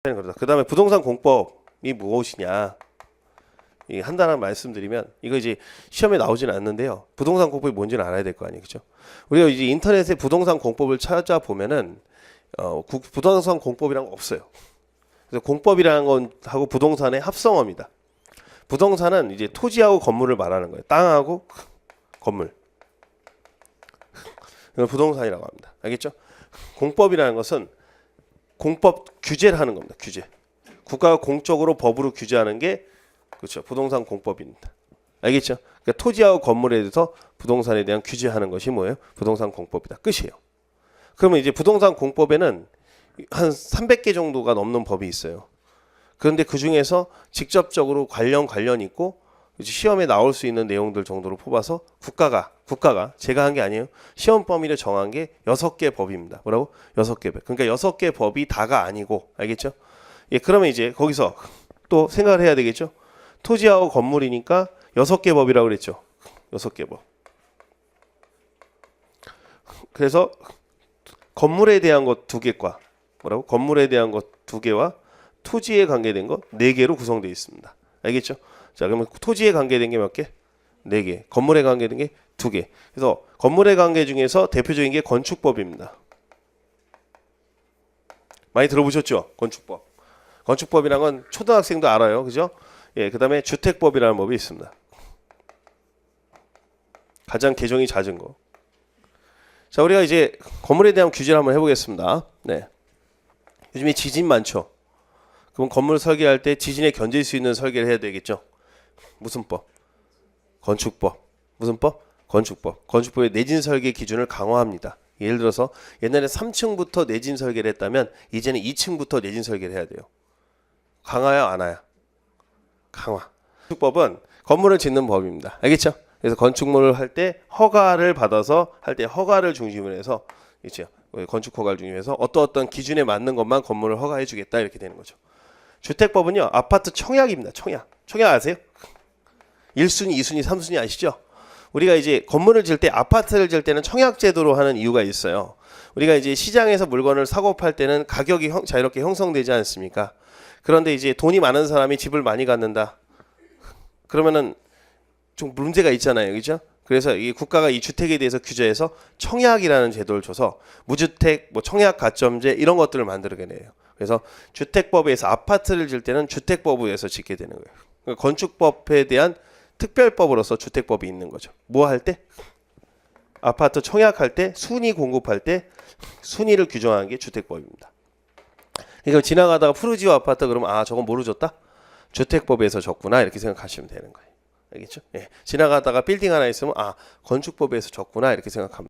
그 다음에 부동산 공법이 무엇이냐 한다는 말씀드리면 이거 이제 시험에 나오지는 않는데요. 부동산 공법이 뭔지는 알아야 될 거 아니에요, 그죠? 우리가 이제 인터넷에 부동산 공법을 찾아보면은 부동산 공법이란 거 없어요. 그래서 공법이라는 건 하고 부동산의 합성어입니다. 부동산은 이제 토지하고 건물을 말하는 거예요. 땅하고 건물. 이걸 부동산이라고 합니다. 알겠죠? 공법이라는 것은 공법 규제를 하는 겁니다. 규제. 국가가 공적으로 법으로 규제하는 게 그렇죠. 부동산 공법입니다. 알겠죠? 그러니까 토지하고 건물에 대해서 부동산에 대한 규제하는 것이 뭐예요? 부동산 공법이다. 끝이에요. 그러면 이제 부동산 공법에는 한 300개 정도가 넘는 법이 있어요. 그런데 그 중에서 직접적으로 관련 있고 시험에 나올 수 있는 내용들 정도로 뽑아서 국가가 제가 한 게 아니에요. 시험 범위를 정한 게 6개 법입니다. 뭐라고? 6개 법. 그러니까 6개 법이 다가 아니고 알겠죠? 예, 그러면 이제 거기서 또 생각을 해야 되겠죠? 토지하고 건물이니까 6개 법이라고 그랬죠. 6개 법. 그래서 건물에 대한 것 2개과 뭐라고? 건물에 대한 것 2개와 토지에 관계된 것 4개로 구성되어 있습니다. 알겠죠? 자, 그러면 토지에 관계된 게 몇 개? 4개. 건물에 관계된 게 2개. 그래서 건물에 관계 중에서 대표적인 게 건축법입니다. 많이 들어보셨죠? 건축법. 건축법이란 건 초등학생도 알아요. 그죠? 예, 그다음에 주택법이라는 법이 있습니다. 가장 개정이 잦은 거. 자, 우리가 이제 건물에 대한 규제를 한번 해보겠습니다. 네. 요즘에 지진 많죠. 그럼 건물 설계할 때 지진에 견딜 수 있는 설계를 해야 되겠죠. 무슨 법? 건축법. 무슨 법? 건축법. 건축법의 내진 설계 기준을 강화합니다. 예를 들어서 옛날에 3층부터 내진 설계를 했다면 이제는 2층부터 내진 설계를 해야 돼요. 강화야 안 와야? 강화. 건축법은 건물을 짓는 법입니다. 알겠죠? 그래서 건축물을 할 때 허가를 받아서 할 때 허가를 중심으로 해서 있죠. 건축 허가를 중심해서 어떤 기준에 맞는 것만 건물을 허가해 주겠다 이렇게 되는 거죠. 주택법은요. 아파트 청약입니다. 청약. 청약 아세요? 1순위, 2순위, 3순위 아시죠? 우리가 이제 건물을 질 때 아파트를 질 때는 청약 제도로 하는 이유가 있어요. 우리가 이제 시장에서 물건을 사고 팔 때는 가격이 자유롭게 형성되지 않습니까? 그런데 이제 돈이 많은 사람이 집을 많이 갖는다. 그러면은 좀 문제가 있잖아요. 그죠? 그래서 이 국가가 이 주택에 대해서 규제해서 청약이라는 제도를 줘서 무주택, 뭐 청약 가점제 이런 것들을 만들어내요. 그래서 주택법에서 아파트를 질 때는 주택법에서 짓게 되는 거예요. 그러니까 건축법에 대한 특별법으로서 주택법이 있는 거죠. 뭐 할 때? 아파트 청약할 때, 순위 공급할 때 순위를 규정하는 게 주택법입니다. 그러니까 지나가다가 푸르지오 아파트 그러면 아 저건 뭐로 줬다? 주택법에서 줬구나 이렇게 생각하시면 되는 거예요. 알겠죠? 예. 지나가다가 빌딩 하나 있으면 아 건축법에서 줬구나 이렇게 생각합니다.